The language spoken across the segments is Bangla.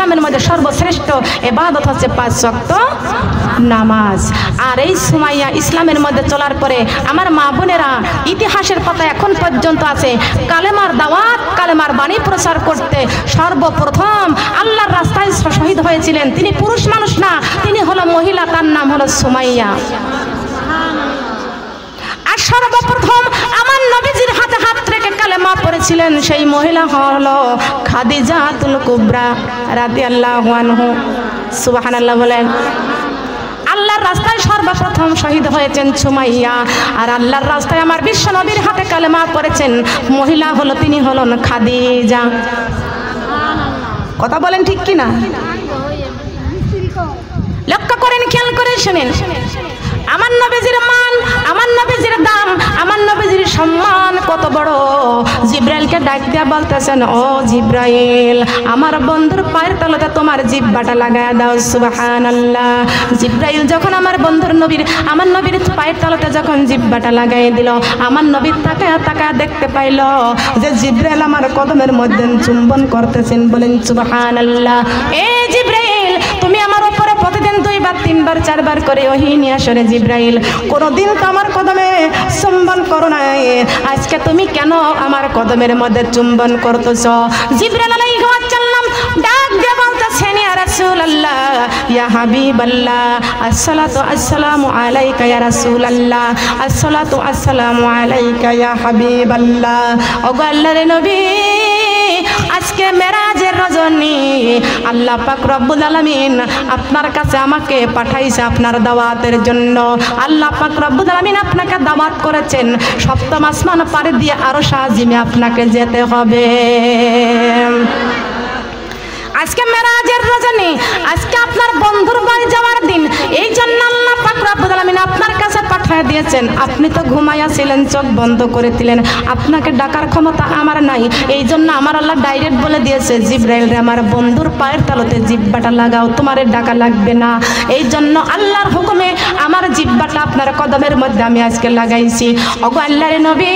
ইসলামের মধ্যে সর্বশ্রেষ্ঠ ইবাদত হচ্ছে 5 ওয়াক্ত নামাজ। আর এই সুমাইয়া ইসলামের মধ্যে চলার পরে আমার মা বোনেরা ইতিহাসের পাতা এখন পর্যন্ত আছে, কালেমার দাওয়াত কালেমার বাণী প্রচার করতে সর্বপ্রথম আল্লাহর রাস্তায় শহীদ হয়েছিলেন। তিনি পুরুষ মানুষ না, তিনি হলো মহিলা, তার নাম হলো সুমাইয়া। আর সর্বপ্রথম আমার নবীজির হাতে হাত রেখে কালেমা পড়েছিলেন সেই মহিলা হলো খাদিজাতুল কুবরা রাদিয়াল্লাহু আনহা। সুবহানাল্লাহ বলেন। আল্লাহর রাস্তায় সর্বপ্রথম শহীদ হয়েছেন সুমাইয়া। আর আল্লাহর রাস্তায় আমার বিশ্ব নবীর হাতে কালেমা পড়েছেন মহিলা হলো, তিনি হলেন খাদিজা। কথা বলেন ঠিক কিনা? লক্ষ্য করেন, খেয়াল করে শুনেন। আমার নবীজির মান, আমার নবীজির দাম, আমার নবীজির সম্মান কত বড়। জিব্রাইলকে ডাক দিয়া বলতেছেন, ও জিব্রাইল, আমার বন্ধুর পায়ের তলাতে তোমার জিহ্বাটা লাগায় দাও। সুবহানাল্লাহ। জিব্রাইল যখন আমার বন্ধুর নবীর, আমার নবীর পায়ের তলাতে যখন জিহ্বাটা লাগাই দিল, আমার নবীর তাকায় তাকায় দেখতে পাইল যে জিব্রাইল আমার কদমের মধ্যে চুম্বন করতেছেন। বলেন সুবহানাল্লাহ। এ জিব্রাইল, তুমি আমার উপরে প্রতিদিন 2 বার 3 বার 4 বার করে ওহী নিয়ে আসো রে জিব্রাইল, কোনদিন তো আমার কদমে চুম্বন করো নাই, আজকে তুমি কেন আমার কদমের মধ্যে চুম্বন করতেছ? জিব্রাইল আলাইহিস সালাম ডাক দিয়ে বলতেছেন, ইয়া রাসূলুল্লাহ, ইয়া হাবিবাল্লাহ, আসসালাতু আসসালামু আলাইকা ইয়া রাসূলুল্লাহ, আসসালাতু আসসালামু আলাইকা ইয়া হাবিবাল্লাহ। ওগো আল্লাহর নবী, আজকে মেরাজের রজনী আল্লাহ পাক রব্বুল আলামিন আপনার কাছে আমাকে পাঠাইছে আপনার দাওয়াতের জন্য। আল্লাহ পাক রব্বুল আলামিন আপনাকে দাওয়াত করেছেন, 7ম আসমান পাড়ি দিয়ে আরশ আজিমে আপনাকে যেতে হবে। আজকে মেরাজের রজনী, আজকে আপনার বন্ধুর বাড়ি যাওয়ার দিন, এই জন্য আল্লাহ পাক রব্বুল আলামিন আপনার কাছে পাঠিয়ে দিয়েছেন। আপনি তো ঘুমাইয়াছিলেন, চোখ বন্ধ করে দিলেন, আপনাকে ডাকার ক্ষমতা আমার নাই। এই জন্য আমার আল্লাহ ডাইরেক্ট বলে দিয়েছে, জিব্রাইল রে আমার বন্ধুর পায়ের তলতে জিহ্বাটা লাগাও, তোমারে ডাকা লাগবে না। এই জন্য আল্লাহর হুকুমে আমার জিহ্বাটা আপনার কদমের মধ্যে আমি আজকে লাগাইছি। ওগো আল্লাহর নবী,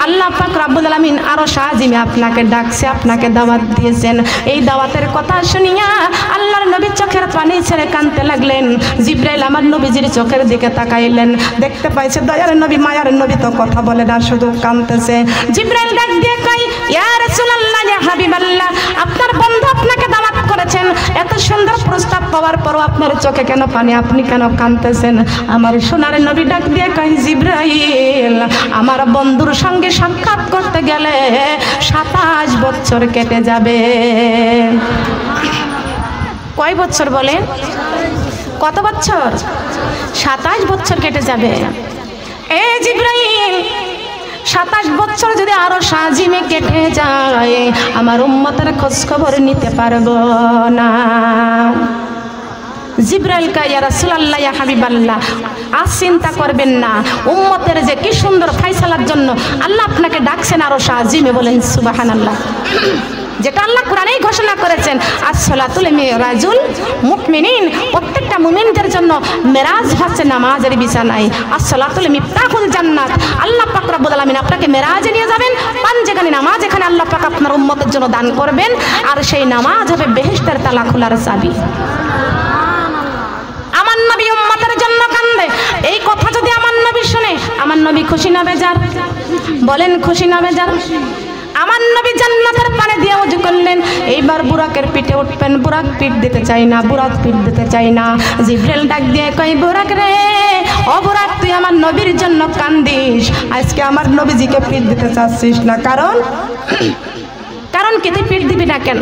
আল্লাহ পাক রব্বুল আলামিন আরশ আজিমে আপনাকে ডাকছে, আপনাকে দাওয়াত দিয়েছেন। এই দাওয়াতের কথা শুনিয়া আল্লাহর নবী চোখের পানি ছেড়ে কাঁদতে লাগলেন। জিব্রাইল আমার নবীজির চোখের দিকে তাকাইলেন, দেখতে পাইছে দয়ার নবী, মায়ার নবী তো কথা বলে না, শুধু কাঁদতেছে। জিব্রাইল ডাক দিয়ে কয়, ইয়া রাসূলুল্লাহ, ইয়া হাবিবাল্লাহ, আপনার বন্ধু আপনাকে দাওয়াত করেছেন, এত সুন্দর প্রস্তাব পাওয়ার পরও আপনার চোখে কেন পানি, আপনি কেন কাঁদতেছেন? আমার সোনার নবী ডাক দিয়ে কয়, জিব্রাইল, আমার বন্ধুর সঙ্গে সাক্ষাৎ করতে গেলে 27 বছর কেটে যাবে। কয় বছর বলেন? কত বছর? 27 বছর কেটে যাবে। এ জিব্রাইল, 27 বছর যদি আরো আজিমে কেটে যায়, আমার উম্মতের খোঁজ খবর নিতে পারবো না। জিব্রাইল কয়, ইয়া রাসূলুল্লাহ, ইয়া হাবিবাল্লাহ, আজ চিন্তা করবেন না, উম্মতের যে কি সুন্দর ফায়সালার জন্য আল্লাহ আপনাকে ডাকছেন আরশ আজিমে। বলেন সুবহানাল্লাহ। যেটা আল্লাহ কোরআনেই ঘোষণা করেছেন, আসসালাতুল মিরাজুল মুমিনিন, প্রত্যেকটা মুমিনদের জন্য মেরাজ হচ্ছে নামাজের বিছানায়। আসসালাতুল মিফতাহুল জান্নাত, আল্লাহ পাক রব্বুল আলামিন আপনাকে মেরাজে নিয়ে যাবেন, পাঞ্জেখানি নামাজ এখানে আল্লাহ পাক আপনার উম্মতের জন্য দান করবেন, আর সেই নামাজ হবে বেহেশতের তালা খোলার চাবি। আমার নবী উম্মতের জন্য কান্দে, এই কথা যদি আমার নবী শুনে, আমার নবী খুশি না বেজার? বলেন খুশি না বেজার? আমার নবী জান্নাতের পানি দিয়ে ওযু করলেন, এইবার বুরাকের পিঠে উঠবেন, বুরাক পিঠ দিতে চাই না, বুরাক পিঠ দিতে চাই না। জিব্রাইল ডাক দিয়ে কয়, বুরাক রে, ও বুরাক, তুই আমার নবীর জন্য কান্দিস, আজকে আমার নবীজিকে পিঠ দিতে চাচ্ছিস না, কারণ কি তুই পিঠ দিবি না কেন?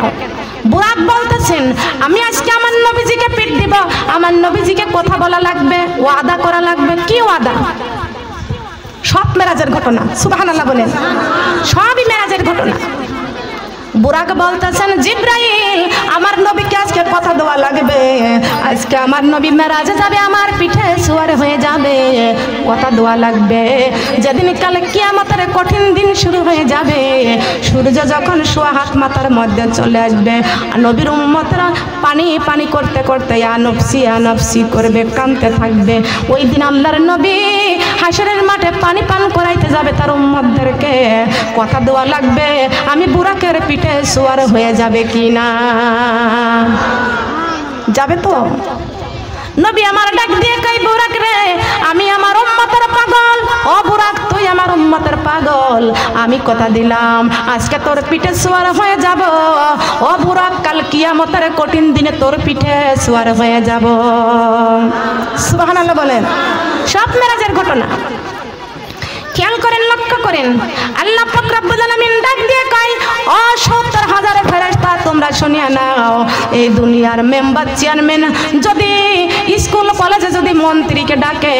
বুরাক বলতেছেন, আমি আজকে আমার নবীজিকে পিঠ দিব, আমার নবীজিকে কথা বলা লাগবে, ওয়াদা করা লাগবে। কি ওয়াদা? সব মেরাজের ঘটনা। সুবহানাল্লাহ বলেন। সবই মেরাজের ঘটনা। বুরাক বলতেছেন, জিব্রাইল, আমার নবীকে আজকে কথা দেওয়া লাগবে, আজকে আমার নবী মেরাজে যাবে, আমার পিঠে সুয়ার হয়ে যাবে, কথা দেওয়া লাগবে। যেদিন কালে কিয়ামতের কঠিন দিন শুরু হয়ে যাবে, সূর্য যখন সোয়া হাত মাথার মধ্যে চলে আসবে, নবীর উম্মতরা পানি পানি করতে করতে আনফসি করবে, কাঁদতে থাকবে। ওই দিন আল্লাহর নবী হাসরের মাঠে পানি পান করাইতে যাবে তার উম্মতদেরকে, কথা দেওয়া লাগবে, আমি বুরাকের পিঠে সুয়ার হয়ে যাবে কি না। যাবে তো? নবী আমার ডাক দিয়ে কই বুরাক রে, আমি আমার উম্মতের পাগল। ও বুরাক তুই আমার উম্মতের পাগল, আমি কথা দিলাম আজকে তোর পিঠে সওয়ার হয়ে যাব। ও বুরাক কাল কিয়ামতের কঠিন দিনে তোর পিঠে সওয়ার হয়ে যাব। সুবহানাল্লাহ বলেন। সব মেরাজের ঘটনা খেয়াল করেন, লক্ষ্য করেন। আল্লাহ পাক রব্বুল আলামিন ডাক দিয়ে কয়, ও 70,000 ফেরেশতা তোমরা শুনিয়া নাও, এই দুনিয়ার মেম্বার চেয়ারম্যান যদি স্কুল কলেজে যদি মন্ত্রীকে ডাকে,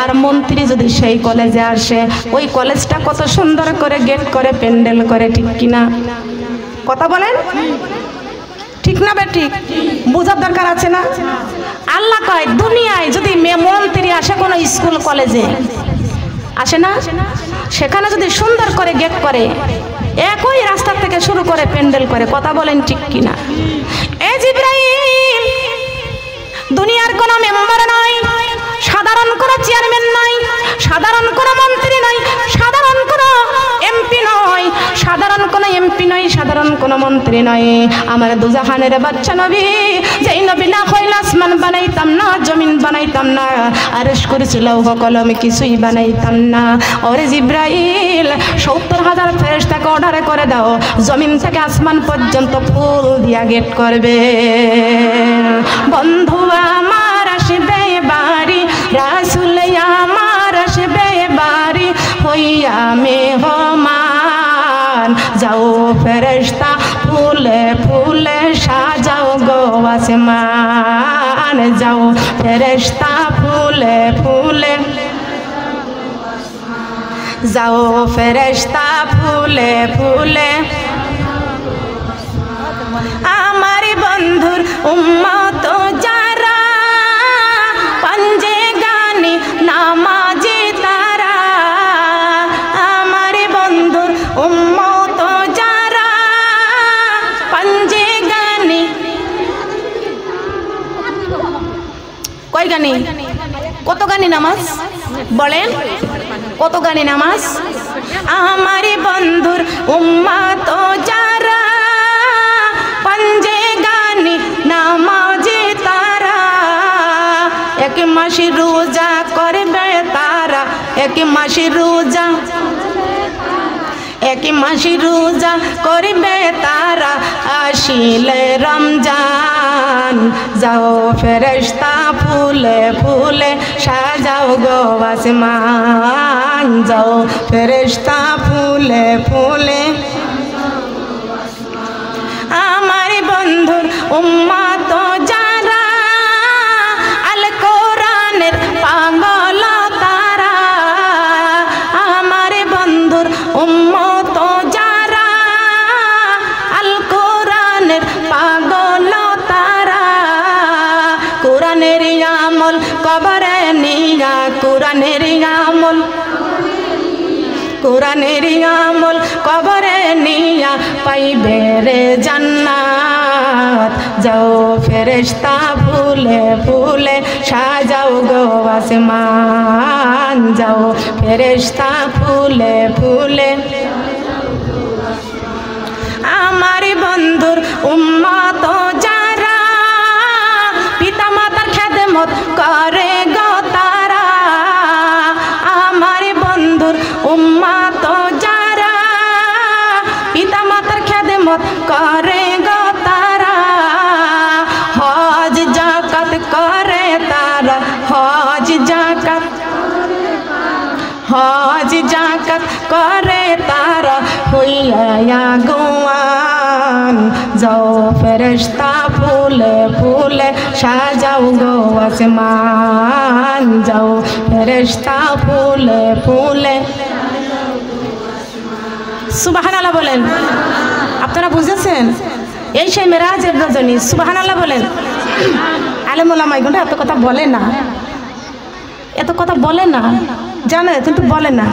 আর মন্ত্রী যদি সেই কলেজে আসে, ওই কলেজটা কত সুন্দর করে গেট করে প্যান্ডেল করে, ঠিক কিনা? কথা বলেন, ঠিক না বেঠিক? বোঝার দরকার আছে না? আল্লাহ কয় দুনিয়ায় যদি মন্ত্রী আসে কোনো স্কুল কলেজে, আসে না, সেখানে যদি সুন্দর করে গেট করে, একই রাস্তা থেকে শুরু করে প্যান্ডেল করে, কথা বলেন ঠিক কিনা? এই জিবরাইল দুনিয়ার কোনো মেম্বার নয়, সাধারণ কোনো চেয়ারম্যান নয়, সাধারণ কোনো মন্ত্রী নয়, সাধারণ কোনো এমপি নয়, সাধারণ কোনো এমপি নয়, সাধারণ কোনো মন্ত্রী নয়। আমার দুজাহানের বাচ্চা নবী, যেই নবী না হইলে আসমান বানাইতাম না, জমিন বানাইতাম না, আরশ কুরসি লৌহ কলম কিছুই বানাইতাম না। ওরে জিবরাইল 70,000 ফেরেশতাকে অর্ডার করে দাও, জমিন থেকে আসমান পর্যন্ত ফুল দিয়া গেট করবে। বন্ধু আমার আসবে বাড়ি, রাসূল আমার আসবে বাড়ি, হইয়া মেহমান যাও ফেরেশতা ফুলে ফুলে সাজাও গো আসমান, যাও ফেরেশতা ফুলে ফুলে, যাও ফেরেশতা ফুলে ফুলে। আমার বন্ধুর উম্মত যারা, পাঞ্জে গানি নামাজি তারা, আমার বন্ধুর উম্মত যারা, পাঞ্জে গানি। কয় গানি? কত গানি নামাজ বলেন? কত গানি নামাজ? আমার বন্ধুর উম্মত যারা, পাঞ্জে গানি নামাজি তারা, এক মাসি রোজা করবে তারা, এক মাসি রোজা, এক মাসি রোজা করবে তারা, আসিলে রমজান যাও ফেরেশতা ফুলে ফুলে সাজাও গো আসমান, যাও ফেরেশতা ফুলে ফুলে। আমার বন্ধুর উম্মত যারা, আল কোরআনের পাগল তারা, আমার বন্ধুর উম্মত যারা, আল কোরআনের পাগল তারা, কোরআনের আমল কবরে নিয়া, কোরআনের আমল, কোরআনের আমল কবরে নিয়া পাইবে রে জান্নাত, যাও ফেরেশতা ফুলে ফুলে সাজাও গো আসমান, যাও ফেরেশতা ফুলে ফুলে। আমার বন্ধুর উম্মত যারা, পিতা মাতার খেদমত করে গো তারা, আমার বন্ধুর উম্মত যারা, পিতা মাতার খেদমত করে গো তারা, হজ যাকাত করে তারা, হজ যাকাত, হজ যাকাত করে তারা, হইয়া গোয়ান যাও ফেরেশতা ফুলে ফুলে সাজাও গো আসমান, যাও ফেরেশতা ফুলে ফুলে। সুবহানাল্লাহ বলেন। আপনারা বুঝেছেন? এই সেই মেরাজের রজনী। সুবহানাল্লাহ বলেন। আলেম ওলামা এগুলো এত কথা বলে না, এত কথা বলে না, জানে কিন্তু বলে না।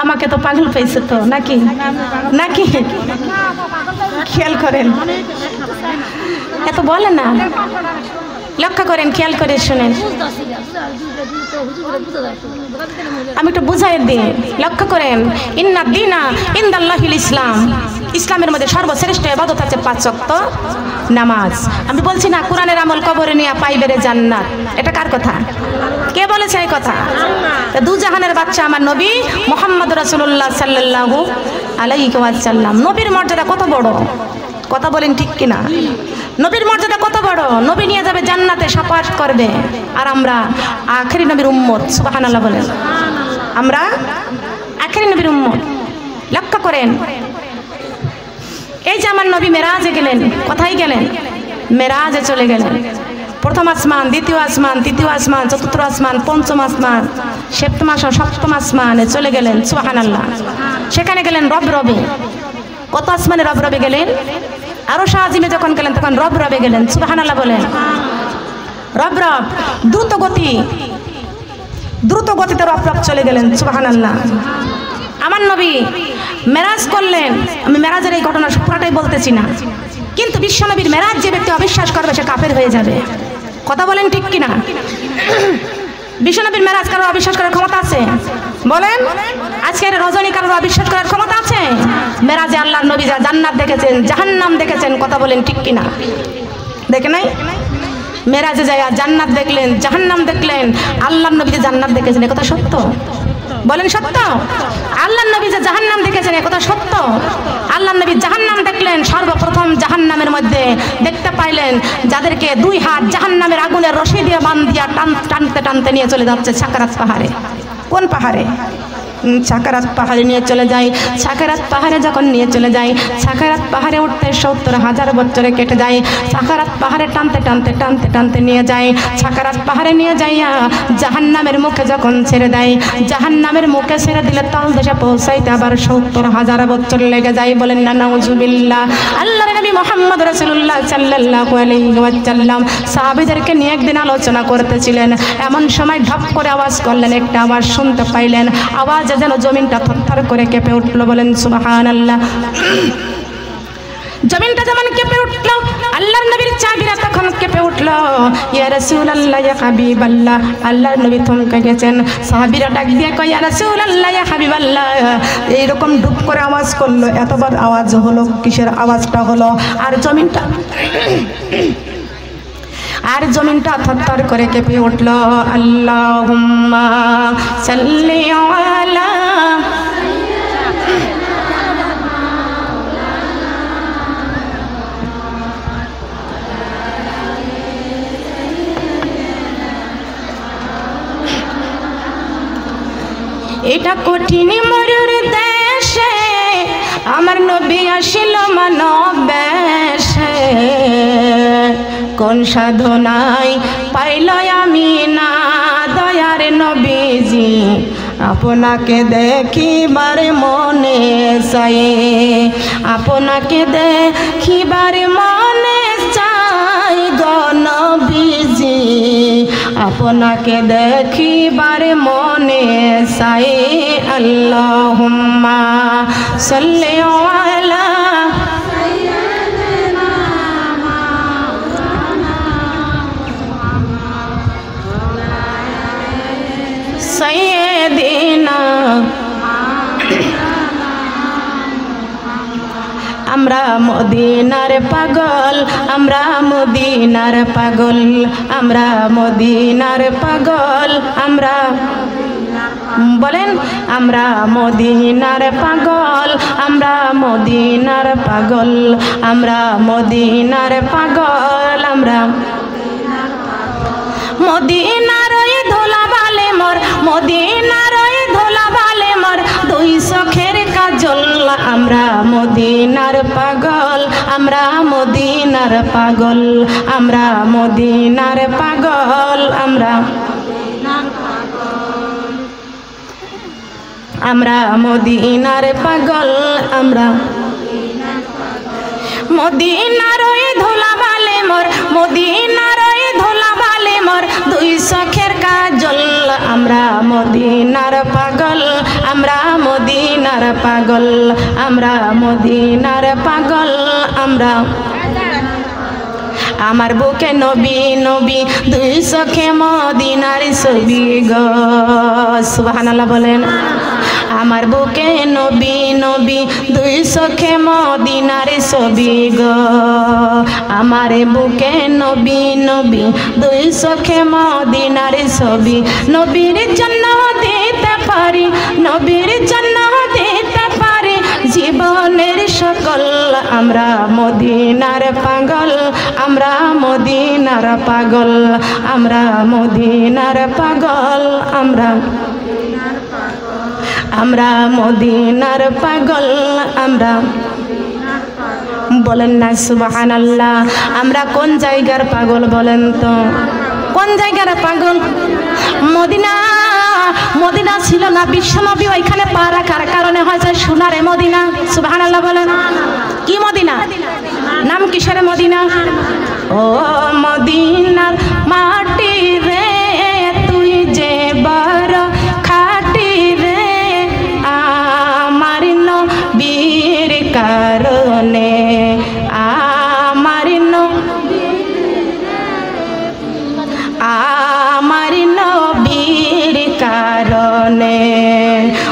আমাকে তো পাগল পেয়েছে তো নাকি? নাকি খেয়াল করেন, এত বলে না। লক্ষ্য করেন, খেয়াল করে শুনেন, আমি একটু বুঝাই দিই। লক্ষ্য করেন, ইন্না দীনা ইনদাল্লাহিল ইসলাম, ইসলামের মধ্যে সর্বশ্রেষ্ঠ ইবাদত আছে 5 ওয়াক্ত নামাজ। আমি বলছি না কোরআনের আমল কবরে নিয়ে পাইবে রে জান্নাত, এটা কার কথা? কে বলেছে এই কথা? দু জাহানের বাচ্চা আমার নবী মুহাম্মদ রাসূলুল্লাহ সাল্লাল্লাহু আলাইহি ওয়াসাল্লাম। নবীর মর্যাদা কত বড়, কথা বলেন ঠিক কিনা? নবীর মর্যাদা কত বড়, নবী নিয়ে যাবে জান্নাতে, সাফায়াত করবে, আর আমরা আখেরি নবীর উম্মত। সুবহানাল্লাহ বলেন, আমরা আখেরি নবীর উম্মত। লক্ষ্য করেন, এই যে আমার নবী মেরাজে গেলেন, কোথায় গেলেন? মেরাজে চলে গেলেন। প্রথম আসমান, দ্বিতীয় আসমান, তৃতীয় আসমান, চতুর্থ আসমান, পঞ্চম আসমান, সপ্তম আসমানে চলে গেলেন। সুবহানাল্লাহ। সেখানে গেলেন রব রবে। কত আসমানে রব রবে গেলেন? আরো শাহজিমে যখন গেলেন তখন রব রবে গেলেন। সুবহানাল্লাহ বলেন। রব রব, দ্রুত গতিতে রব রব চলে গেলেন। সুবহানাল্লাহ। আমার নবী মেরাজ করলেন। আমি মেরাজের এই ঘটনা পুরাটাই বলতেছি না, কিন্তু বিশ্বনবীর মেরাজ যে ব্যক্তি অবিশ্বাস করবে সে কাফের হয়ে যাবে। কথা বলেন ঠিক কিনা? বিশ্বনবীর মেরাজ কারো অবিশ্বাস করার ক্ষমতা আছে? বলেন। আজকের রজনী কারো অবিশ্বাস করার ক্ষমতা আছে? মেরাজে আল্লাহর নবী যা জান্নাত দেখেছেন, জাহান্নাম দেখেছেন, কথা বলেন ঠিক কিনা? দেখে নাই? মেরাজে যায় জান্নাত দেখলেন, জাহান্নাম দেখলেন, আল্লাহর নবী যে জান্নাত দেখেছেন, এ কথা সত্য? বলেন সত্য? আল্লাহর নবী যে জাহান্নাম দেখেছেন, এ কথা সত্য? আল্লাহর নবী জাহান্নাম দেখলেন, সর্বপ্রথম জাহান্নামের মধ্যে দেখতে পাইলেন যাদেরকে 2 হাত জাহান্নামের আগুনের রশি দিয়ে বাঁধিয়া টানতে টানতে নিয়ে চলে যাচ্ছে সাকারাত পাহাড়ে। কোন পাহাড়ে? সাকারাত পাহাড়ে নিয়ে চলে যায়। সাকারাত পাহাড়ে যখন নিয়ে চলে যায়, সাকারাত পাহাড়ে উঠতে 70,000 বছরে কেটে যায়। সাকারাত পাহাড়ে টানতে টানতে টানতে টানতে নিয়ে যায়। সাকারাত পাহাড়ে নিয়ে যাইয়া জাহান্নামের মুখে যখন ছেড়ে দেয়, জাহান্নামের মুখে ছেড়ে দিলে তলদেশে পৌঁছাইতে আবার 70,000 বছর লেগে যায়। বলেন না নাউজুবিল্লাহ। আল্লাহর নবী মুহাম্মদ রাসূলুল্লাহ সাল্লাল্লাহু আলাইহি ওয়াসাল্লাম সাহাবীদেরকে নিয়ে একদিন আলোচনা করতেছিলেন। এমন সময় ঢপ করে আওয়াজ করলেন, একটা আওয়াজ শুনতে পাইলেন। আওয়াজ যেন জমিনটা থরথর করে কেঁপে উঠলো। বলেন সুবহানাল্লাহ। জমিনটা যেমন কেঁপে উঠলো, আল্লাহর নবীর চাবিরা তখন কেঁপে উঠলো। ইয়া রাসূলুল্লাহ, ইয়া হাবিবাল্লাহ। আল্লাহর নবী থমকে গেছেন। সাহাবীরা ডাক দিয়ে কয়, ইয়া রাসূলুল্লাহ, ইয়া হাবিবাল্লাহ। এইরকম ডুব করে আওয়াজ করলো। এতবার আওয়াজ হলো, কিসের আওয়াজটা হলো? আর জমিনটা থরথর করে কেঁপে উঠল। আল্লাহুম্মা সাল্লি আলা এটা কঠিন মরুর দেশে আমার নবী আসিল মানব বেশে। কোন সাধনায় পাইল আমি না দয়ার নবীজি, আপনাকে দেখিবার মনে চাই, আপনাকে দেখিবার মনে চাই গো নবীজি, আপনাকে দেখিবার মনে চাই। আল্লাহুম্মা সাল্লি আলা সাইয়্যিদিনা। আমরা মদিনার পাগল, আমরা মদিনার পাগল, আমরা মদিনার পাগল, আমরা বলেন আমরা মদিনার পাগল, আমরা মদিনার পাগল, আমরা মদিনার পাগল, আমরা মদিনার ওই ধুলা বালে মোর, মদিনার ওই ধুলা বালে মোর, 2 চোখের কাজল। আমরা মদিনার পাগল, আমরা মদিনার পাগল, আমরা মদিনার পাগল, আমরা মদিনার পাগল, আমরা মদিনার ওই ধুলা বালে মোর, মদিনার ওই ধুলা বালে মোর, 2 চোখের কাজল। আমরা মদিনার পাগল, আমরা মদিনার পাগল, আমরা মদিনার পাগল, আমরা আমার বুকে নবী নবী দুই চোখে মদিনার ছবি গো সুবহানাল্লাহ বলেন আমার বুকে নবী নবী দুই চোখে মদিনার ছবি গো আমার বুকে নবী নবী দুই চোখে মদিনার ছবি নবীর জন্য দিতে পারি নবীর জন্য দিতে পারি জীবনের সকল আমরা মদিনার পাগল আমরা মদিনার পাগল আমরা মদিনার পাগল আমরা মদিনার পাগল আমরা বলেন না সুবহানাল্লাহ আমরা কোন জায়গার পাগল বলেন তো কোন জায়গার পাগল মদিনা মদিনা ছিল না বিশ্বনবী ওইখানে পা রাখার কারণে হয়েছে সোনারে মদিনা সুবহানাল্লাহ বলেন কি মদিনা নাম কিসের মদিনা ও মদিনার মাটি রে তুই যে বড় খাটি রে আমার নবীর কারণে আমার নবীর কারণে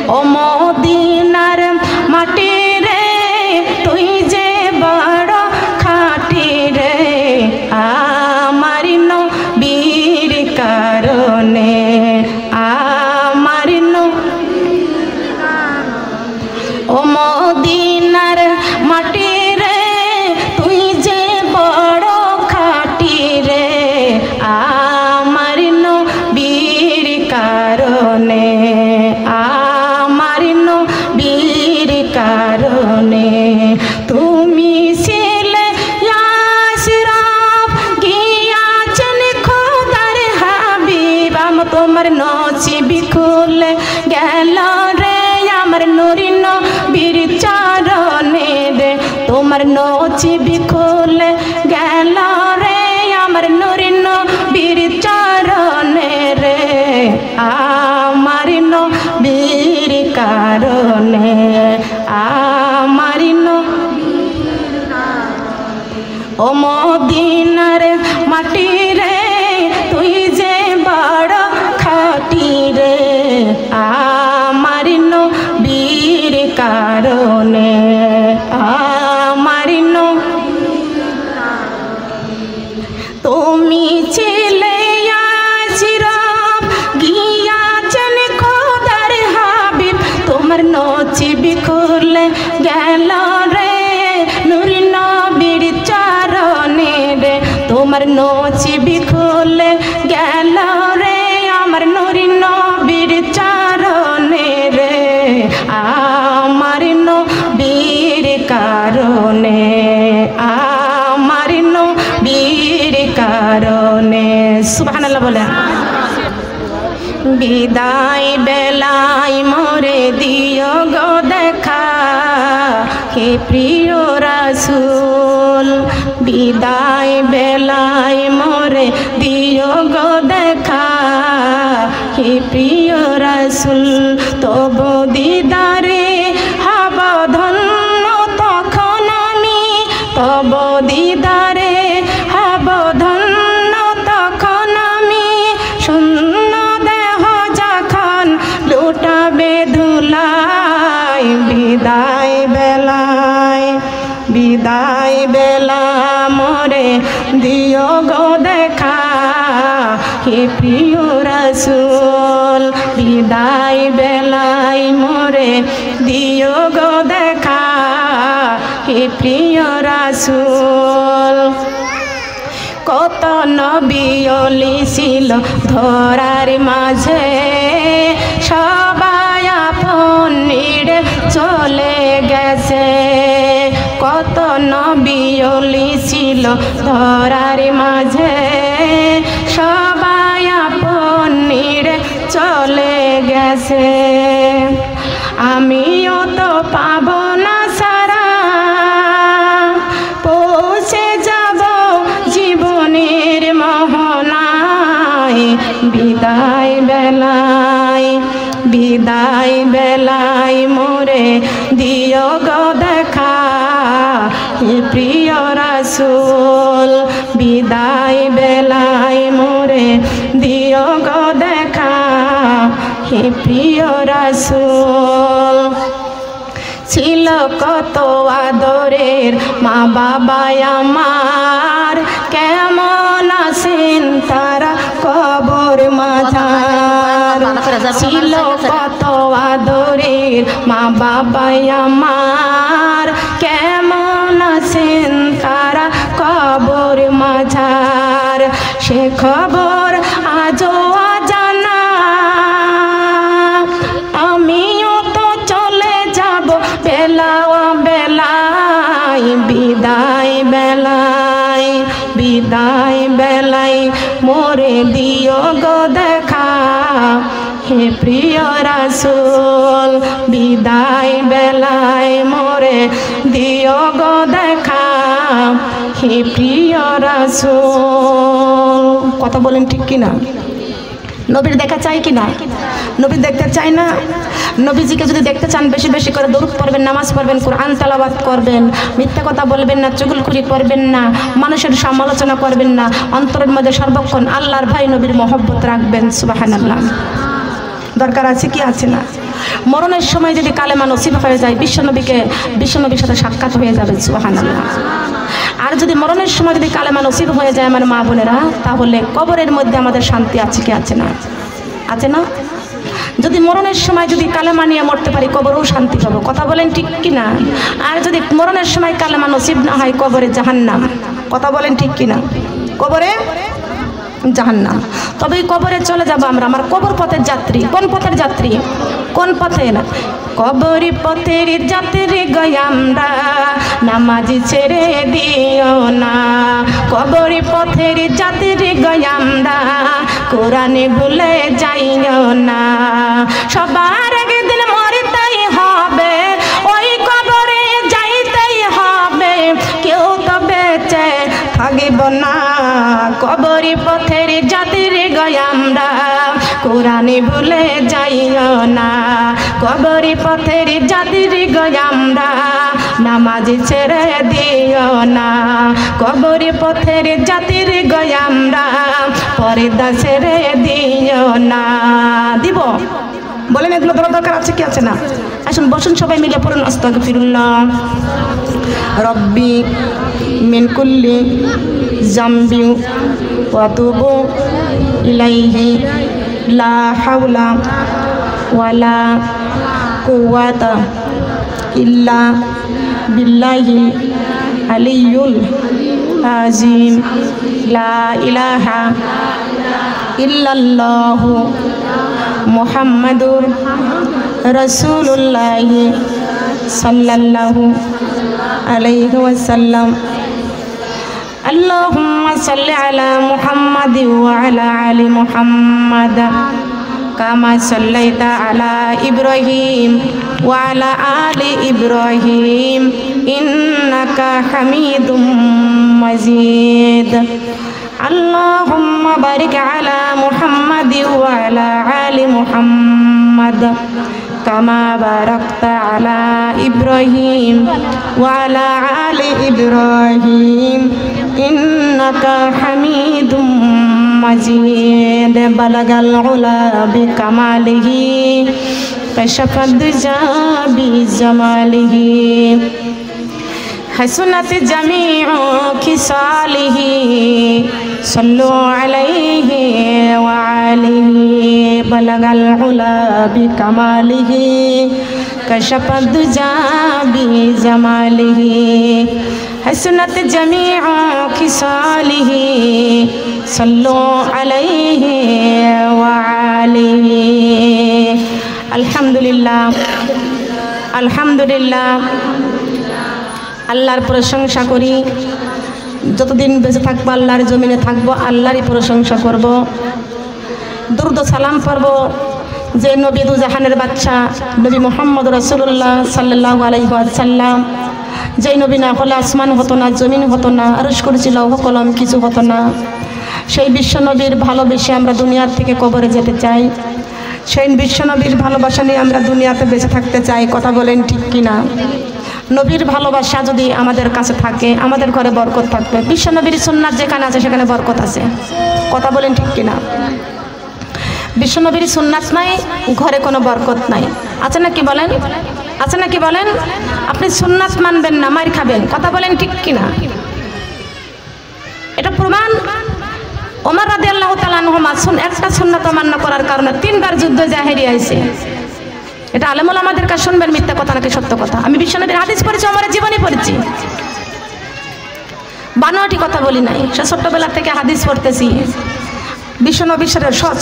ও মদিনার মাটি রে তুই যে বড় খাটি রে আমার নবীর কারণে আমার ও মদিনার মাটি রে তুই যে বড় খাটি রে আমার নবীর কারণে আমার নবীর কারণে তুমি ছিলে আশরাফ গিয়াছেন খোদার হাবিব তোমার নসিব খুলে গেল রে আমার নুরি নবীর চরণে রে তোমার নসিব খুলে গেল রে আমার নুরি নবীর চরণে রে আমার নবীর কারণে আমার ও মদিনার মাটি রে তুই যে বড় খাটি রে আমার নবীর কারণে আমার তুমি ছিলে আশরাফ গিয়াছেন খোদার হাবিব তোমার নসিব খুলে গেল রে নূরি নবীর চরণে রে তোমার নসিব খুলে গেল রে আমার নূরি নবীর চরণে রে আমার নবীর কারণে আমার নবীর কারণে সুবহানাল্লাহ বলেন বিদায় বেলায় মোরে দিও গো দেখা হে প্রিয় রাসূল বিদায় বেলায় মোরে দিও গো দেখা হে প্রিয় রাসূল তবু দিদারে হব ধন্য তখন আমি তবু দিদারে হব ধন্য তখন আমি শূন্য দেহ যখন লুটাবে ধুলায় বিদায় বেলা মোরে দিও গো দেখা হে প্রিয় রাসূল বিদায় বেলায় মোরে দিও গো দেখা হে প্রিয় রাসূল কত নবী ওলি ছিল ধরার মাঝে সবাই আপন নিড়ে চলে গেছে কত নবী ওলি ছিল ধরার মাঝে সবাই আপন নিড়ে চলে গেছে আমিও তো পাব না সারা পৌঁছে যাব জীবনের মোহনায় বিদায় বেলায় মোরে দিও গো দেখা হে প্রিয় রাসূল প্রিয় রাসূল ছিল কত আদরের মা বাবা আমার কেমন আছেন তারা কবর মাঝার ছিল কত আদরের মা বাবা আমার কেমন আছেন তারা কবর মাঝার সে খবর আজও অজানা আমিও তো চলে যাব বেলায় বিদায় বেলায় মোরে দিও গো দেখা হে প্রিয় রাসূল বিদায় বেলায় মোরে দিও গো দেখা হে প্রিয় রাসূল। কথা বলেন ঠিক কিনা? নবীর দেখা চাই কিনা? নবী দেখতে চাই না? নবীজিকে যদি দেখতে চান বেশি বেশি করে দরুদ পড়বেন, নামাজ পড়বেন, কোরআন তেলাওয়াত করবেন, মিথ্যা কথা বলবেন না, চুগলখুরি করবেন না, মানুষের সমালোচনা করবেন না, অন্তরের মধ্যে সর্বক্ষণ আল্লাহর ভাই নবীর মহব্বত রাখবেন। সুবহানাল্লাহ। দরকার আছে কি আছে না? মরণের সময় যদি কালেমা নসিব হয়ে যায় বিশ্বনবীর সাথে সাক্ষাৎ হয়ে যাবে। সুবহানাল্লাহ। আর যদি মরণের সময় যদি কালেমা নসিব হয়ে যায় আমার মা বোনেরা, তাহলে কবরের মধ্যে আমাদের শান্তি আছে কি আছে না? আছে না? যদি মরণের সময় যদি কালেমা নিয়ে মরতে পারি কবরেও শান্তি পাবো। কথা বলেন ঠিক কিনা? আর যদি মরণের সময় কালেমা নসিব না হয় কবরে জাহান্নাম। কথা বলেন ঠিক কিনা? কবরে জাহান্নাম। তবে কবরে চলে যাব আমরা। আমার কবর পথের যাত্রী। কোন পথের যাত্রী? কোন পথে? না কবরি পথের যাত্রী গয় আমরা, নামাজ ছেড়ে দিও না। কবরি পথের যাত্রী গয় আমরা, কোরআনে ভুলে যাইও না। সবার একদিন মরতেই হবে, ওই কবরে যাইতেই হবে, কেউ তো বেঁচে থাকিব না। কবরি পথের যাত্রী গয় আমরা, কোরআনে ভুলে যাইও না। কবরি পথের যাত্রী গয় আমরা, নামাজ ছেড়ে দিও না। কবরি পথের যাত্রী গয় আমরা, পর্দা ছেড়ে দিও না। দিব? বলেন এগুলো দরকার আছে কি আছে না? আসুন বসুন সবাই মিলে পড়ুন আস্তাগফিরুল্লাহ রব্বি মিন কুল্লি জামবি ওয়া তুবু ইলাইহি লা হাওলা ওয়ালা কুওয়াতা ইল্লা বিল্লাহিল আলিয়্যুল আযীম। লা ইলাহা ইল্লাল্লাহু মুহাম্মাদুর রাসূলুল্লাহ সাল্লাল্লাহু আলাইহি ওয়াসাল্লাম। আল্লাহুম্মা সাল্লি আলা মুহাম্মাদি ওয়া আলা আলি মুহাম্মাদ কামা সাল্লাইতা আলা ইব্রাহিম ওয়া আলা আলি ইব্রাহিম ইন্নাকা হামিদুম মাজিদ। আল্লাহুম্মা বারিক আলা মুহাম্মাদি ওয়া আলা আলি মুহাম্মাদ কামা বারাকতা আলা ইব্রাহিম ওয়া আলা আলি ইব্রাহিম ইন্নাকা হামিদুম মাজিদ। বালাগাল উলা বিকামালিহি কাশাফাদ দুজা বিজামালিহি হাসনাত জামিউ খিসালিহি সাল্লু আলাইহি ওয়া আলিহি। বালাগাল উলা বিকামালিহি কাশাফাদ দুজা বিজামালিহি হাসনাত জামিউ খিসালিহি সাল্লু আলাইহি ওয়া আলিহি। আলহামদুলিল্লাহ আলহামদুলিল্লাহ। আল্লাহর প্রশংসা করি। যতদিন বেঁচে থাকবো আল্লাহর জমিনে থাকবো, আল্লাহরই প্রশংসা করব। দুরূদ সালাম পড়ব যে নবী দু জাহানের বাদশা নবী মুহাম্মদ রাসূলুল্লাহ সাল্লাল্লাহু আলাইহি ওয়াসাল্লাম, যেই নবী না হলে আসমান হতো না, জমিন হতো না, আরশ কুরসি লৌহ কলম কিছু হতো না। সেই বিশ্বনবীর ভালোবেসে আমরা দুনিয়ার থেকে কবরে যেতে চাই। সেই বিশ্বনবীর ভালোবাসা নিয়ে আমরা দুনিয়াতে বেঁচে থাকতে চাই। কথা বলেন ঠিক কিনা? নবীর ভালোবাসা যদি আমাদের কাছে থাকে আমাদের ঘরে বরকত থাকবে। বিশ্বনবীর সুন্নাত যেখানে আছে সেখানে বরকত আছে। কথা বলেন ঠিক কিনা? বিশ্বনবীর সুন্নাত নাই, ঘরে কোনো বরকত নাই। আছে নাকি বলেন? আছে নাকি বলেন? আপনি সুন্নাত মানবেন না, মার খাবেন। কথা বলেন ঠিক কিনা? এটা প্রমাণ। ওমর রাদিয়াল্লাহু তাআলা আনহু একটা সুন্নাত মান্য করার কারণে 3 বার যুদ্ধ জাহেরি আইছে। এটা আলেমুল আমাদের কাছে শুনবেন, মিথ্যা কথা নাকি সত্য কথা। আমি বিশ্বনবীর হাদিস পড়েছি, ওমরের জীবনী পড়েছি, বানোয়াটি কথা বলি নাই। সে ছোট্টবেলা থেকে হাদিস পড়তেছি, বিশ্বনবীর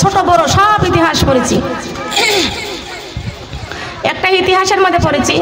ছোট বড় সব ইতিহাস পড়েছি। একটা ইতিহাসের মধ্যে পড়েছি